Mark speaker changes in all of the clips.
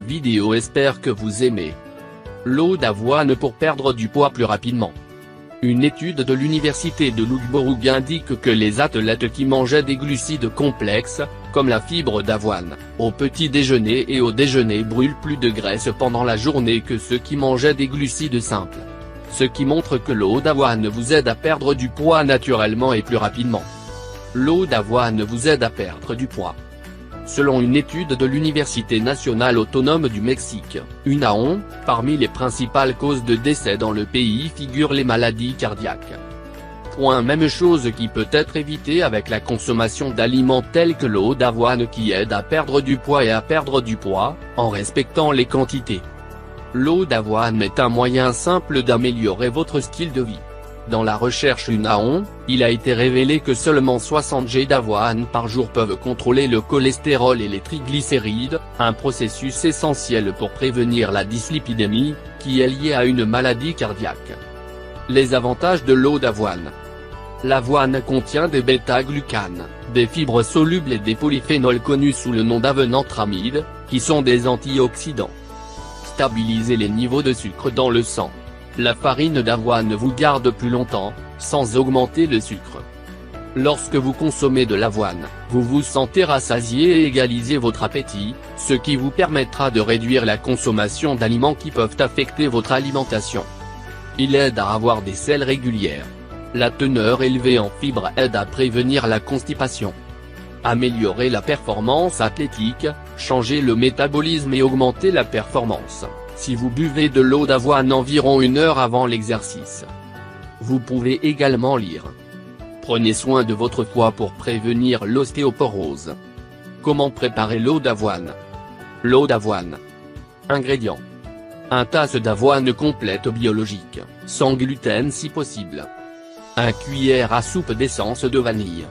Speaker 1: Vidéo. Espère que vous aimez. L'eau d'avoine pour perdre du poids plus rapidement. Une étude de l'université de Loughborough indique que les athlètes qui mangeaient des glucides complexes, comme la fibre d'avoine, au petit déjeuner et au déjeuner brûlent plus de graisse pendant la journée que ceux qui mangeaient des glucides simples. Ce qui montre que l'eau d'avoine vous aide à perdre du poids naturellement et plus rapidement. L'eau d'avoine vous aide à perdre du poids. Selon une étude de l'Université nationale autonome du Mexique, UNAON, parmi les principales causes de décès dans le pays figurent les maladies cardiaques. Même chose qui peut être évitée avec la consommation d'aliments tels que l'eau d'avoine qui aide à perdre du poids et à perdre du poids, en respectant les quantités. L'eau d'avoine est un moyen simple d'améliorer votre style de vie. Dans la recherche UNAON, il a été révélé que seulement 60 g d'avoine par jour peuvent contrôler le cholestérol et les triglycérides, un processus essentiel pour prévenir la dyslipidémie, qui est liée à une maladie cardiaque. Les avantages de l'eau d'avoine. L'avoine contient des bêta-glucanes, des fibres solubles et des polyphénols connus sous le nom d'avenantramide, qui sont des antioxydants. Stabiliser les niveaux de sucre dans le sang. La farine d'avoine vous garde plus longtemps, sans augmenter le sucre. Lorsque vous consommez de l'avoine, vous vous sentez rassasié et égalisez votre appétit, ce qui vous permettra de réduire la consommation d'aliments qui peuvent affecter votre alimentation. Il aide à avoir des selles régulières. La teneur élevée en fibres aide à prévenir la constipation. Améliorer la performance athlétique, changer le métabolisme et augmenter la performance. Si vous buvez de l'eau d'avoine environ 1 heure avant l'exercice. Vous pouvez également lire. Prenez soin de votre foie pour prévenir l'ostéoporose. Comment préparer l'eau d'avoine? L'eau d'avoine. Ingrédients. 1 tasse d'avoine complète biologique, sans gluten si possible. 1 cuillère à soupe d'essence de vanille.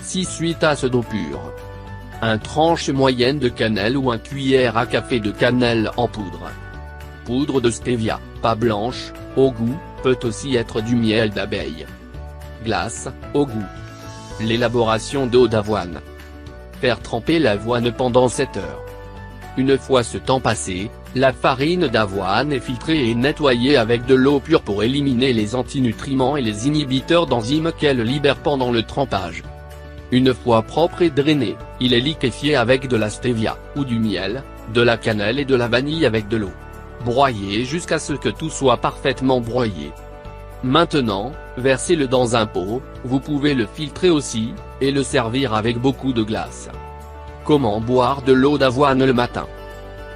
Speaker 1: 6-8 tasses d'eau pure. 1 tranche moyenne de cannelle ou 1 cuillère à café de cannelle en poudre. Poudre de stevia, pas blanche, au goût, peut aussi être du miel d'abeille. Glace, au goût. L'élaboration d'eau d'avoine. Faire tremper l'avoine pendant 7 heures. Une fois ce temps passé, la farine d'avoine est filtrée et nettoyée avec de l'eau pure pour éliminer les antinutriments et les inhibiteurs d'enzymes qu'elle libère pendant le trempage. Une fois propre et drainé, il est liquéfié avec de la stevia, ou du miel, de la cannelle et de la vanille avec de l'eau. Broyez jusqu'à ce que tout soit parfaitement broyé. Maintenant, versez-le dans un pot, vous pouvez le filtrer aussi, et le servir avec beaucoup de glace. Comment boire de l'eau d'avoine le matin?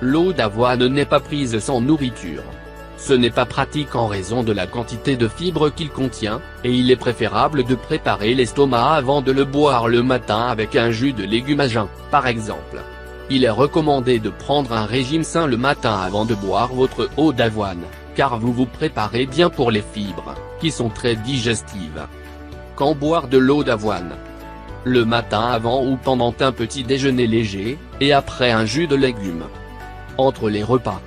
Speaker 1: L'eau d'avoine n'est pas prise sans nourriture. Ce n'est pas pratique en raison de la quantité de fibres qu'il contient, et il est préférable de préparer l'estomac avant de le boire le matin avec un jus de légumes à jeun, par exemple. Il est recommandé de prendre un régime sain le matin avant de boire votre eau d'avoine, car vous vous préparez bien pour les fibres, qui sont très digestives. Quand boire de l'eau d'avoine? Le matin avant ou pendant un petit déjeuner léger, et après un jus de légumes. Entre les repas.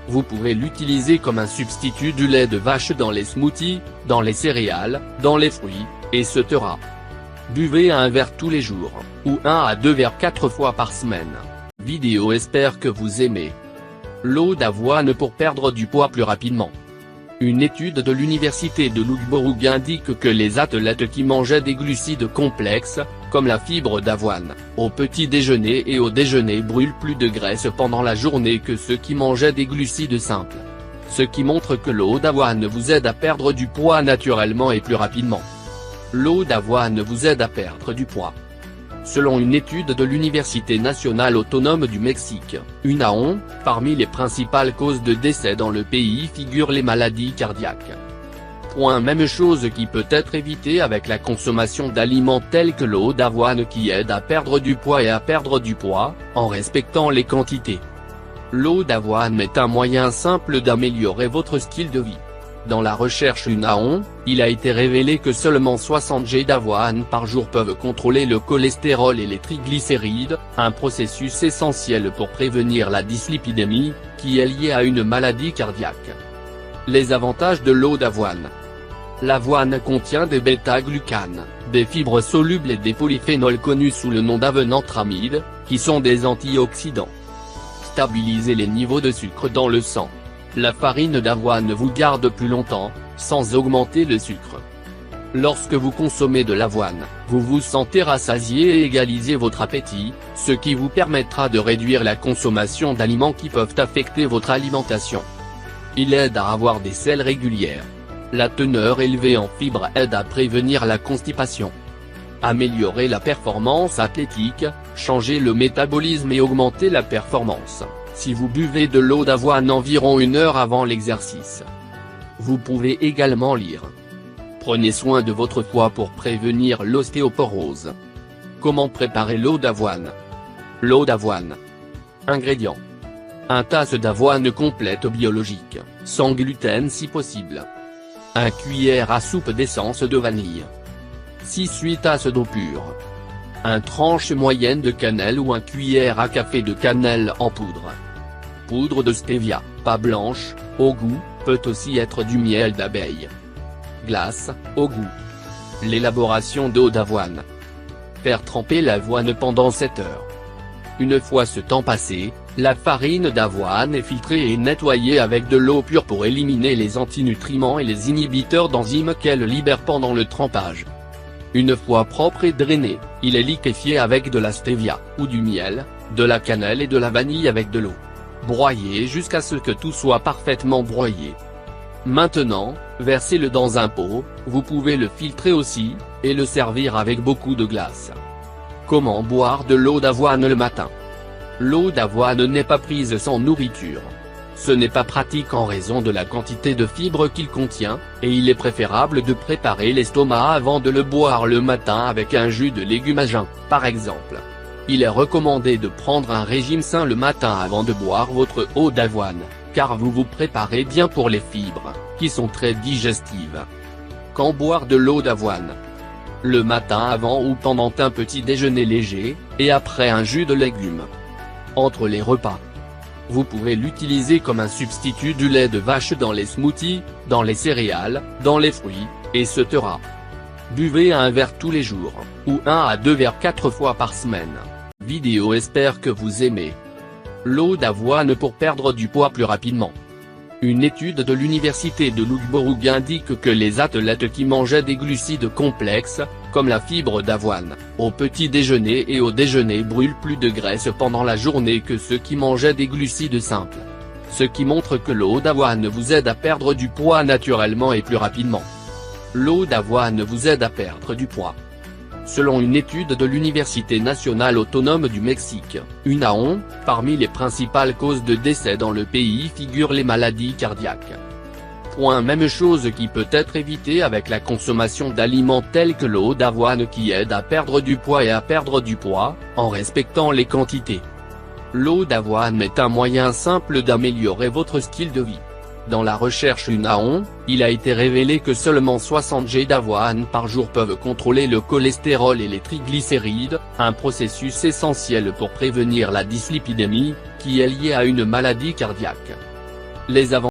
Speaker 1: Vous pouvez l'utiliser comme un substitut du lait de vache dans les smoothies, dans les céréales, dans les fruits, etc. Buvez 1 verre tous les jours, ou 1 à 2 verres 4 fois par semaine. Vidéo. Espère que vous aimez. L'eau d'avoine pour perdre du poids plus rapidement. Une étude de l'université de Loughborough indique que les athlètes qui mangeaient des glucides complexes, comme la fibre d'avoine, au petit déjeuner et au déjeuner brûlent plus de graisse pendant la journée que ceux qui mangeaient des glucides simples. Ce qui montre que l'eau d'avoine vous aide à perdre du poids naturellement et plus rapidement. L'eau d'avoine vous aide à perdre du poids. Selon une étude de l'Université nationale autonome du Mexique, UNAON, parmi les principales causes de décès dans le pays figurent les maladies cardiaques. Même chose qui peut être évitée avec la consommation d'aliments tels que l'eau d'avoine qui aide à perdre du poids et à perdre du poids, en respectant les quantités. L'eau d'avoine est un moyen simple d'améliorer votre style de vie. Dans la recherche UNAON, il a été révélé que seulement 60 g d'avoine par jour peuvent contrôler le cholestérol et les triglycérides, un processus essentiel pour prévenir la dyslipidémie, qui est liée à une maladie cardiaque. Les avantages de l'eau d'avoine. L'avoine contient des bêta-glucanes, des fibres solubles et des polyphénols connus sous le nom d'avenantramide, qui sont des antioxydants. stabiliser les niveaux de sucre dans le sang. La farine d'avoine vous garde plus longtemps, sans augmenter le sucre. Lorsque vous consommez de l'avoine, vous vous sentez rassasié et égalisez votre appétit, ce qui vous permettra de réduire la consommation d'aliments qui peuvent affecter votre alimentation. Il aide à avoir des selles régulières. La teneur élevée en fibres aide à prévenir la constipation. Améliorer la performance athlétique, changer le métabolisme et augmenter la performance, si vous buvez de l'eau d'avoine environ 1 heure avant l'exercice. Vous pouvez également lire. Prenez soin de votre foie pour prévenir l'ostéoporose. Comment préparer l'eau d'avoine? L'eau d'avoine. Ingrédients. 1 tasse d'avoine complète biologique, sans gluten si possible. 1 cuillère à soupe d'essence de vanille. 6-8 tasses d'eau pure. 1 tranche moyenne de cannelle ou 1 cuillère à café de cannelle en poudre. Poudre de stevia, pas blanche, au goût, peut aussi être du miel d'abeille. Glace, au goût. L'élaboration d'eau d'avoine. Faire tremper l'avoine pendant 7 heures. Une fois ce temps passé, la farine d'avoine est filtrée et nettoyée avec de l'eau pure pour éliminer les antinutriments et les inhibiteurs d'enzymes qu'elle libère pendant le trempage. Une fois propre et drainé, il est liquéfié avec de la stevia, ou du miel, de la cannelle et de la vanille avec de l'eau. Broyé jusqu'à ce que tout soit parfaitement broyé. Maintenant, versez-le dans un pot, vous pouvez le filtrer aussi, et le servir avec beaucoup de glace. Comment boire de l'eau d'avoine le matin? L'eau d'avoine n'est pas prise sans nourriture. Ce n'est pas pratique en raison de la quantité de fibres qu'il contient, et il est préférable de préparer l'estomac avant de le boire le matin avec un jus de légumes à jeun, par exemple. Il est recommandé de prendre un régime sain le matin avant de boire votre eau d'avoine, car vous vous préparez bien pour les fibres, qui sont très digestives. Quand boire de l'eau d'avoine? Le matin avant ou pendant un petit déjeuner léger, et après un jus de légumes. Entre les repas. Vous pouvez l'utiliser comme un substitut du lait de vache dans les smoothies, dans les céréales, dans les fruits, etc. Buvez 1 verre tous les jours, ou 1 à 2 verres 4 fois par semaine. Vidéo. Espère que vous aimez. L'eau d'avoine pour perdre du poids plus rapidement. Une étude de l'université de Loughborough indique que les athlètes qui mangeaient des glucides complexes, comme la fibre d'avoine, au petit déjeuner et au déjeuner brûlent plus de graisse pendant la journée que ceux qui mangeaient des glucides simples. Ce qui montre que l'eau d'avoine vous aide à perdre du poids naturellement et plus rapidement. L'eau d'avoine vous aide à perdre du poids. Selon une étude de l'Université nationale autonome du Mexique, UNAON, parmi les principales causes de décès dans le pays figurent les maladies cardiaques. Même chose qui peut être évitée avec la consommation d'aliments tels que l'eau d'avoine qui aide à perdre du poids et à perdre du poids, en respectant les quantités. L'eau d'avoine est un moyen simple d'améliorer votre style de vie. Dans la recherche UNAON, il a été révélé que seulement 60 g d'avoine par jour peuvent contrôler le cholestérol et les triglycérides, un processus essentiel pour prévenir la dyslipidémie, qui est liée à une maladie cardiaque. Les avantages